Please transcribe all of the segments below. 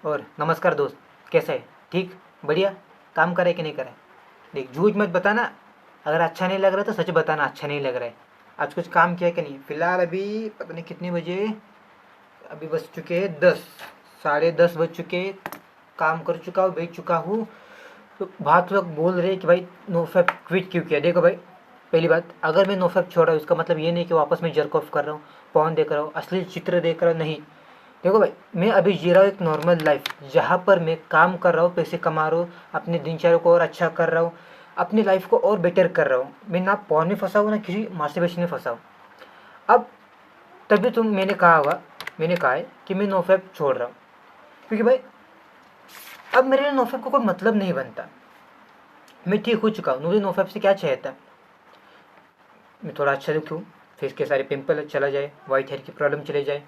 और नमस्कार दोस्त, कैसा है? ठीक, बढ़िया। काम करे कि नहीं करे? देख, झूठ मत बताना। अगर अच्छा नहीं लग रहा तो सच बताना अच्छा नहीं लग रहा है। आज कुछ काम किया कि नहीं? फिलहाल अभी पता नहीं कितने बजे, अभी बज चुके हैं 10, 10:30 बज चुके। काम कर चुका हूँ, भेज चुका हूँ। तो बहुत लोग बोल रहे हैं कि भाई नोफैप क्विट क्यों किया। देखो भाई, पहली बात, अगर मैं नोफैप छोड़ रहा हूँ इसका मतलब ये नहीं कि वापस मैं जर्क ऑफ कर रहा हूँ, पॉन देख रहा हूँ, असली चित्र देख रहा हूँ, नहीं। देखो भाई, मैं अभी जी रहा हूँ एक नॉर्मल लाइफ, जहाँ पर मैं काम कर रहा हूँ, पैसे कमा रहा हूँ, अपने दिनचर्या को और अच्छा कर रहा हूँ, अपनी लाइफ को और बेटर कर रहा हूँ। मैं ना पॉन में फंसा हूँ, ना किसी मास्टरबेशन में फंसा हूँ। अब तभी मैंने कहा है कि मैं नोफैप छोड़ रहा हूँ, क्योंकि भाई अब मेरे लिए नोफैप का कोई मतलब नहीं बनता। मैं ठीक हो चुका हूँ, मुझे नोफैप से क्या चाहिए था? मैं थोड़ा अच्छा दिखूँ, फेस के सारे पिंपल चला जाए, वाइट हेयर की प्रॉब्लम चले जाए,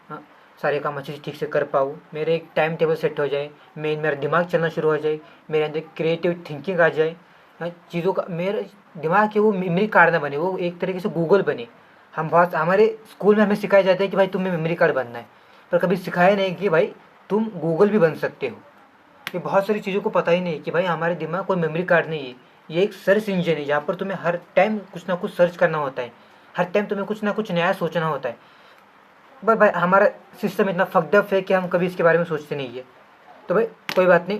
हाँ, सारे काम अच्छे से ठीक से कर पाऊँ, मेरे एक टाइम टेबल सेट हो जाए, मेरा दिमाग चलना शुरू हो जाए, मेरे अंदर क्रिएटिव थिंकिंग आ जाए, हाँ, चीज़ों का मेरा दिमाग के वो मेमोरी कार्ड ना बने, वो एक तरीके से गूगल बने। हम बहुत हमारे स्कूल में हमें सिखाया जाता है कि भाई तुम्हें मेमोरी कार्ड बनना है, पर कभी सिखाया नहीं कि भाई तुम गूगल भी बन सकते हो। ये बहुत सारी चीज़ों को पता ही नहीं कि भाई हमारे दिमाग कोई मेमोरी कार्ड नहीं है, ये एक सर्च इंजन है, जहाँ पर तुम्हें हर टाइम कुछ ना कुछ सर्च करना होता है, हर टाइम तुम्हें कुछ ना कुछ नया सोचना होता है। पर भाई हमारा सिस्टम इतना फकडअप है कि हम कभी इसके बारे में सोचते नहीं है। तो भाई कोई बात नहीं,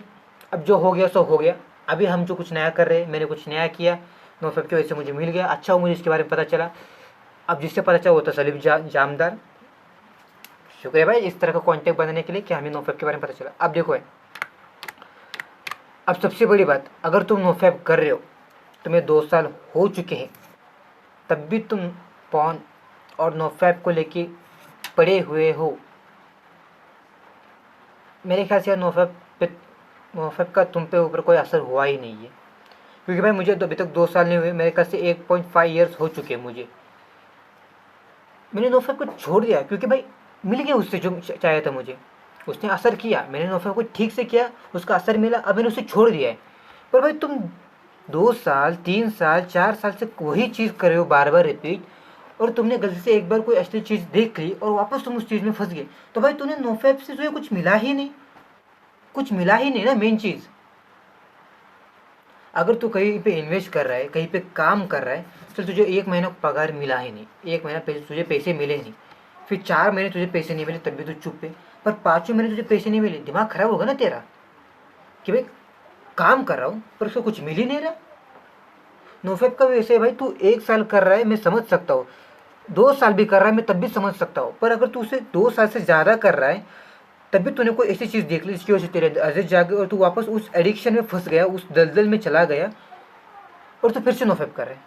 अब जो हो गया सो हो गया। अभी हम जो कुछ नया कर रहे हैं, मैंने कुछ नया किया, नोफेप की वजह से मुझे मिल गया, अच्छा हो मुझे इसके बारे में पता चला। अब जिससे पता चला वो था सलीम जामदार। शुक्रिया भाई इस तरह का कॉन्टैक्ट बनाने के लिए कि हमें नोफेप के बारे में पता चला। अब देखो भाई, अब सबसे बड़ी बात, अगर तुम नोफैप कर रहे हो, तुम्हें 2 साल हो चुके हैं, तब भी तुम पॉन और नोफैप को लेके पड़े हुए हो, मेरे ख्याल से नोफैप का तुम पे ऊपर कोई असर हुआ ही नहीं है। क्योंकि भाई मुझे तो अभी तक 2 साल नहीं हुए, मेरे ख्याल से 1.5 ईयर्स हो चुके हैं मुझे। मैंने नोफैप को छोड़ दिया क्योंकि भाई मिल गया उससे जो चाहिए था मुझे, उसने असर किया, मैंने नोफैप को ठीक से किया, उसका असर मिला, अब मैंने उसे छोड़ दिया है। पर भाई तुम 2 साल 3 साल 4 साल से वही चीज़ कर रहे हो, बार बार रिपीट, और तुमने गलती से एक बार कोई असली चीज़ देख ली और वापस तुम उस चीज़ में फंस गए, तो भाई तुम्हें नोफैप से जो है कुछ मिला ही नहीं, कुछ मिला ही नहीं ना मेन चीज़। अगर तू कहीं पे इन्वेस्ट कर रहा है, कहीं पे काम कर रहा है, तो तुझे 1 महीना पगार मिला ही नहीं, 1 महीना तुझे पैसे मिले नहीं, फिर 4 महीने तुझे पैसे नहीं मिले तब भी तू चुप है, पर 5वें महीने तुझे पैसे नहीं मिले, दिमाग खराब होगा ना तेरा कि भाई काम कर रहा हूँ पर उसको कुछ मिल ही नहीं रहा। नोफेप का भी वैसे है भाई, तू 1 साल कर रहा है मैं समझ सकता हूँ, 2 साल भी कर रहा है मैं तब भी समझ सकता हूँ, पर अगर तू उसे 2 साल से ज़्यादा कर रहा है, तब भी तूने कोई ऐसी चीज़ देख ली जिसकी वजह से तेरे अजय जागे और तू वापस उस एडिक्शन में फंस गया, उस दलदल में चला गया, और तू फिर से नोफेप कर रहा है,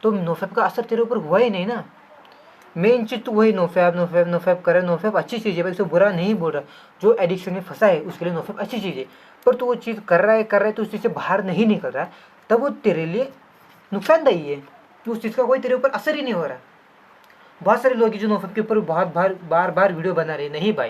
तो नोफेप का असर तेरे ऊपर हुआ ही नहीं ना। मेन चीज़ तो वही, नोफैप नोफैप नोफैप करे। नोफैप अच्छी चीज़ है भाई, उसे बुरा नहीं बोल रहा, जो एडिक्शन में फंसा है उसके लिए नोफैप अच्छी चीज़ है, पर तो वो चीज़ कर रहा है तो उस चीज़ से बाहर नहीं निकल रहा है, तब वो तेरे लिए नुकसानदायी है, तो उस चीज़ का कोई तेरे ऊपर असर ही नहीं हो रहा। बहुत सारे लोग हैं जो नोफैप के ऊपर बहुत बार बार वीडियो बना रहे, नहीं भाई,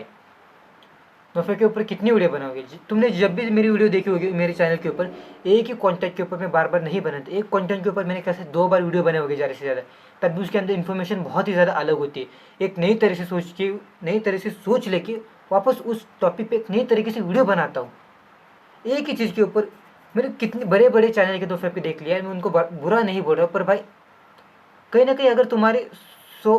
नोफैप के ऊपर कितनी वीडियो बनाओगे? तुमने जब भी मेरी वीडियो देखी होगी मेरे चैनल के ऊपर, एक ही कंटेंट के ऊपर मैं बार बार नहीं बनाता, एक कंटेंट के ऊपर मैंने कैसे 2 बार वीडियो बने होगी ज़्यादा से ज़्यादा, तब भी उसके अंदर इन्फॉर्मेशन बहुत ही ज़्यादा अलग होती है। एक नई तरह से नई तरह से सोच लेके वापस उस टॉपिक पे एक नई तरीके से वीडियो बनाता हूँ। एक ही चीज़ के ऊपर मैंने कितने बड़े बड़े चैनल के नोफैप के देख लिया है, मैं उनको बुरा नहीं बोल रहा, पर भाई कहीं ना कहीं अगर तुम्हारे 100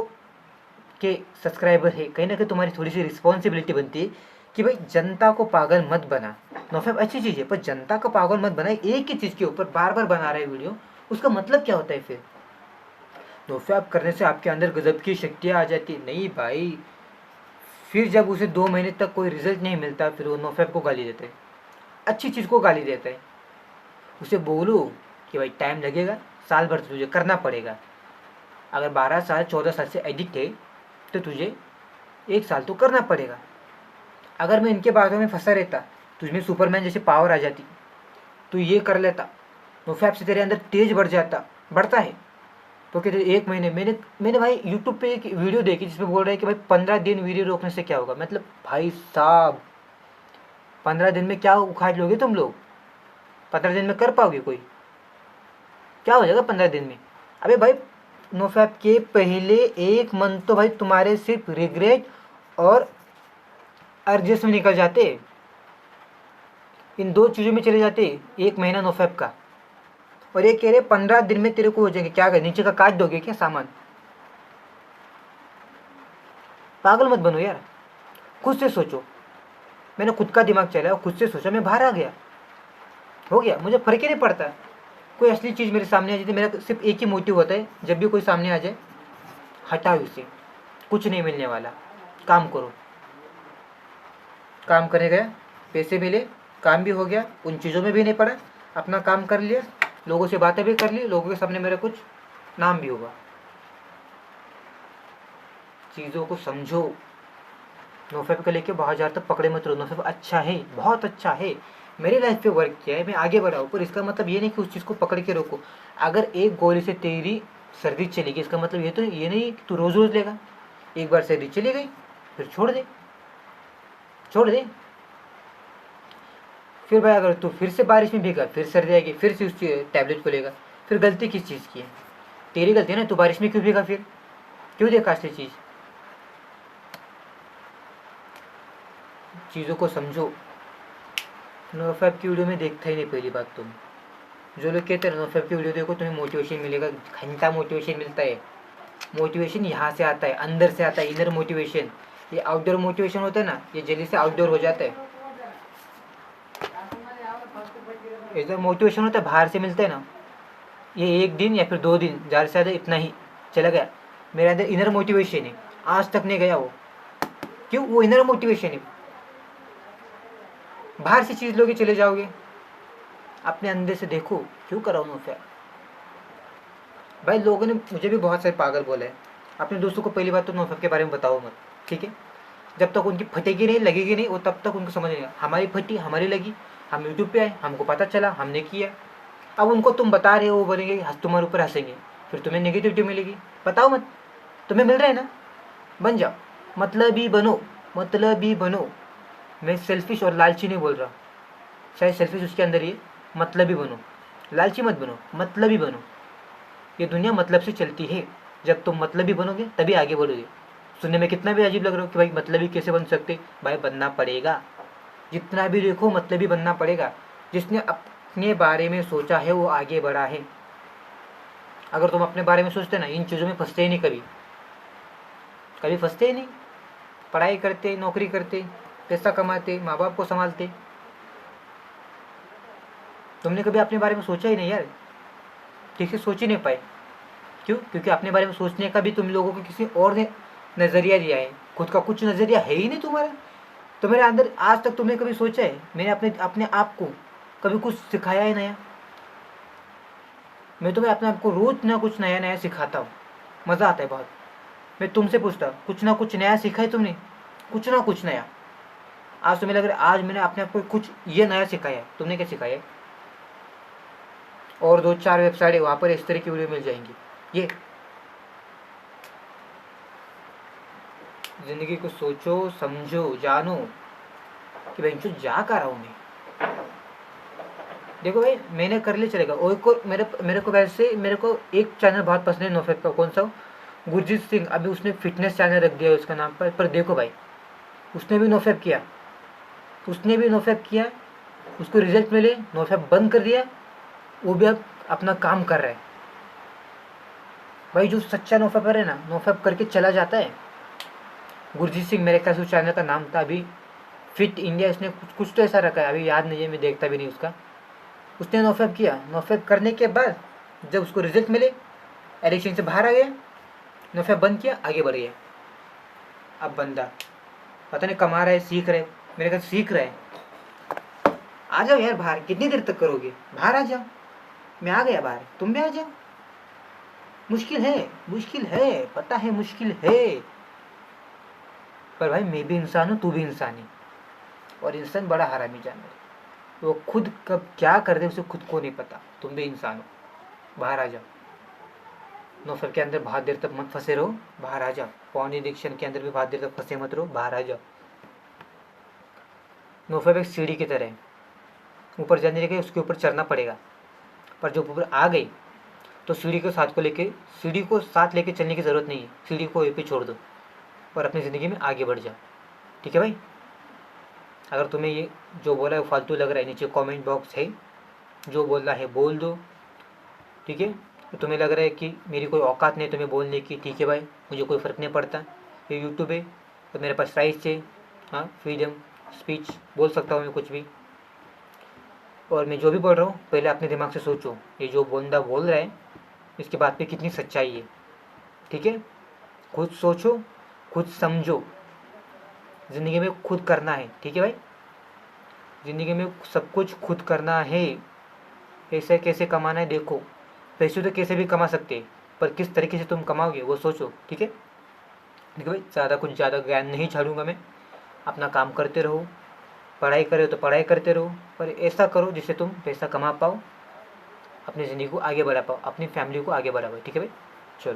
के सब्सक्राइबर है, कहीं ना कहीं तुम्हारी थोड़ी सी रिस्पॉन्सिबिलिटी बनती है कि भाई जनता को पागल मत बना। नोफैप अच्छी चीज़ है, पर जनता को पागल मत बना, एक ही चीज़ के ऊपर बार बार बना रहे वीडियो, उसका मतलब क्या होता है फिर? नोफैप करने से आपके अंदर गजब की शक्तियाँ आ जाती है, नहीं भाई। फिर जब उसे 2 महीने तक कोई रिजल्ट नहीं मिलता, फिर वो नोफैप को गाली देता है, अच्छी चीज़ को गाली देता है। उसे बोलो कि भाई टाइम लगेगा, साल भर तुझे करना पड़ेगा, अगर 12 साल 14 साल से एडिक्ट है तो तुझे 1 साल तो करना पड़ेगा। अगर मैं इनके बातों में फंसा रहता, तुझमें सुपरमैन जैसी पावर आ जाती, तू ये कर लेता, नोफैप से तेरे अंदर तेज बढ़ता है, तो कहते 1 महीने मैंने भाई यूट्यूब पे एक वीडियो देखी जिसमें बोल रहा है कि भाई 15 दिन वीडियो रोकने से क्या होगा। मतलब भाई साहब, 15 दिन में क्या उखाड़ लोगे तुम लोग? 15 दिन में कर पाओगे कोई? क्या हो जाएगा 15 दिन में? अबे भाई, नोफैप के पहले 1 मंथ तो भाई तुम्हारे सिर्फ रिग्रेट और अर्जेस में निकल जाते, इन 2 चीज़ों में चले जाते, 1 महीना नोफेप का। और ये कह रहे 15 दिन में तेरे को हो जाएंगे। क्या कर, नीचे का काट दोगे क्या सामान? पागल मत बनो यार, खुद से सोचो। मैंने खुद का दिमाग चलाया और खुद से सोचा, मैं बाहर आ गया, हो गया, मुझे फर्क ही नहीं पड़ता। कोई असली चीज़ मेरे सामने आ जाती, मेरा सिर्फ एक ही मोटिव होता है, जब भी कोई सामने आ जाए हटाओ इसे, कुछ नहीं मिलने वाला, काम करो। काम करने गया, पैसे मिले, काम भी हो गया, उन चीज़ों में भी नहीं पड़ा, अपना काम कर लिया, लोगों से बातें भी कर ली, लोगों के सामने मेरा कुछ नाम भी हुआ। चीज़ों को समझो। नोफेप को लेके बहुत ज़्यादा पकड़े मत रहो। नोफेप अच्छा है, बहुत अच्छा है, मेरी लाइफ पे वर्क किया है, मैं आगे बढ़ा हूँ, पर इसका मतलब ये नहीं कि उस चीज़ को पकड़ के रोको। अगर एक गोली से तेरी सर्दी चलेगी, इसका मतलब ये नहीं कि तू रोज़ रोज़ लेगा। एक बार सर्दी चली गई फिर छोड़ दे, छोड़ दे। फिर भाई अगर तू फिर से बारिश में भीगा, फिर सर्दी आएगी, फिर से उस टैबलेट को लेगा, फिर गलती किस चीज़ की है? तेरी गलती है ना, तू बारिश में क्यों भीगा, फिर क्यों देखा असली चीज़? चीज़ों को समझो। नोफेप की वीडियो में देखता ही नहीं, पहली बात। तुम जो लोग कहते हैं नोफेप की वीडियो देखो तुम्हें मोटिवेशन मिलेगा, घंटा मोटिवेशन मिलता है। मोटिवेशन यहाँ से आता है, अंदर से आता है, इनर मोटिवेशन। ये आउटडोर मोटिवेशन होता है ना, ये जल्दी से आउटडोर हो जाता है। ये जो मोटिवेशन होता है बाहर से मिलता है ना, ये 1 दिन या फिर 2 दिन, ज़्यादा से ज़्यादा इतना ही चला गया। मेरे अंदर इनर मोटिवेशन है, आज तक नहीं गया वो। क्यों? वो इनर मोटिवेशन है। बाहर से चीज़ लोगे चले जाओगे, अपने अंदर से देखो। क्यों कराऊँ नोफेप? भाई लोगों ने मुझे भी बहुत सारे पागल बोले हैं। अपने दोस्तों को पहली बात तो नोफेप के बारे में बताओ मत, ठीक है? जब तक उनकी फटेगी नहीं, लगेगी नहीं, वो तब तक उनको समझ नहीं आएगा। हमारी फटी, हमारी लगी, हम यूट्यूब पे आए, हमको पता चला, हमने किया। अब उनको तुम बता रहे हो, वो बोलेंगे, तुम्हारे ऊपर हंसेंगे, फिर तुम्हें नेगेटिविटी मिलेगी। बताओ मत, तुम्हें मिल रहा है ना, बन जाओ, मतलबी बनो, मतलबी बनो। मैं सेल्फिश और लालची नहीं बोल रहा, शायद सेल्फिश उसके अंदर ही है। मतलबी बनो, लालची मत बनो, मतलबी बनो। ये दुनिया मतलब से चलती है, जब तुम मतलबी बनोगे तभी आगे बढ़ोगे। सुनने में कितना भी अजीब लग रहा हो कि भाई मतलबी कैसे बन सकते, भाई बनना पड़ेगा। जितना भी देखो मतलबी बनना पड़ेगा। जिसने अपने बारे में सोचा है वो आगे बढ़ा है। अगर तुम अपने बारे में सोचते ना, इन चीज़ों में फंसते ही नहीं, कभी कभी फंसते ही नहीं। पढ़ाई करते, नौकरी करते, पैसा कमाते, माँ बाप को संभालते। तुमने कभी अपने बारे में सोचा ही नहीं यार, ठीक से सोच ही नहीं पाए। क्यों? क्योंकि अपने बारे में सोचने का भी तुम लोगों को किसी और ने नज़रिया दिया है, खुद का कुछ नज़रिया है ही नहीं तुम्हारा। तुम्हारे अंदर आज तक तुमने कभी सोचा है? मैंने अपने अपने आप को कभी कुछ सिखाया है नया? मैं तुम्हें अपने आप को रोज ना कुछ नया नया सिखाता हूँ, मज़ा आता है बहुत। मैं तुमसे पूछता हूँ, कुछ ना कुछ नया सीखा है तुमने? कुछ ना कुछ नया। आज तुम्हें लग रहा है आज मैंने अपने आप को कुछ ये नया सिखाया है, तुमने क्या सिखाया है? और 2-4 वेबसाइट है, वहाँ पर इस तरह की वीडियो मिल जाएंगी। ये जिंदगी को सोचो, समझो, जानो कि भाई जो जा कर रहा हूँ मैं। देखो भाई, मैंने कर लिया चलेगा। और को मेरे को वैसे मेरे को एक चैनल बहुत पसंद है नोफेप का। कौन सा? गुरजीत सिंह। अभी उसने फिटनेस चैनल रख दिया है उसका नाम पर देखो भाई, उसने भी नोफेप किया, उसने भी नोफेप किया, उसको रिजल्ट मिले, नोफेप बंद कर दिया, वो भी अब अपना काम कर रहा है। भाई जो सच्चा नोफेपर है ना, नोफेप करके चला जाता है। गुरजीत सिंह मेरे ख्याल से उस चैनल का नाम था, अभी फिट इंडिया, इसने कुछ तो ऐसा रखा है, अभी याद नहीं है, मैं देखता भी नहीं उसका। उसने नोफेप किया, नोफेप करने के बाद जब उसको रिजल्ट मिले, एडिक्शन से बाहर आ गया, नोफेप बंद किया, आगे बढ़ गया। अब बंदा पता नहीं कमा रहा है, सीख रहा है, मेरे ख्याल सीख रहा है। आ जाओ यार बाहर, कितनी देर तक करोगे? बाहर आ जाओ, मैं आ गया बाहर, तुम भी आ जाओ। मुश्किल है, मुश्किल है, पता है मुश्किल है, पर भाई मैं भी इंसान हूँ, तू भी इंसान है। और इंसान बड़ा हरामी जानवर है, वो खुद कब क्या कर दे उसे खुद को नहीं पता। तुम भी इंसान हो, बाहर आ जाओ। नोफेप के अंदर बहुत देर तक मत फंसे रहो, बाहर आ जाओ। पॉर्न एडिक्शन के अंदर भी बहुत देर तक फंसे मत रहो, बाहर आ जाओ। नोफेप एक सीढ़ी की तरह है, ऊपर जाने के उसके ऊपर चढ़ना पड़ेगा, पर जब ऊपर आ गई तो सीढ़ी को साथ लेके चलने की ज़रूरत नहीं है। सीढ़ी को वहीं पे छोड़ दो और अपनी ज़िंदगी में आगे बढ़ जाओ, ठीक है भाई? अगर तुम्हें ये जो बोला है वो फालतू लग रहा है, नीचे कमेंट बॉक्स है, जो बोलना है बोल दो, ठीक है। तो तुम्हें लग रहा है कि मेरी कोई औकात नहीं तुम्हें बोलने की, ठीक है भाई, मुझे कोई फ़र्क नहीं पड़ता, ये यूट्यूब है तो मेरे पास राइट्स है, हाँ, फ्रीडम स्पीच, बोल सकता हूँ मैं कुछ भी। और मैं जो भी बोल रहा हूँ पहले अपने दिमाग से सोचो, ये जो बंदा बोल रहा है इसकी बात पे कितनी सच्चाई है, ठीक है। खुद सोचो, खुद समझो, ज़िंदगी में खुद करना है, ठीक है भाई। ज़िंदगी में सब कुछ खुद करना है। पैसे कैसे कमाना है देखो, पैसे तो कैसे भी कमा सकते हैं, पर किस तरीके से तुम कमाओगे वो सोचो, ठीक है। देखो भाई, ज़्यादा ज्ञान नहीं छाड़ूंगा मैं, अपना काम करते रहो, पढ़ाई करे तो पढ़ाई करते रहो, पर ऐसा करो जिससे तुम पैसा कमा पाओ, अपनी ज़िंदगी को आगे बढ़ा पाओ, अपनी फैमिली को आगे बढ़ा पाओ, ठीक है भाई।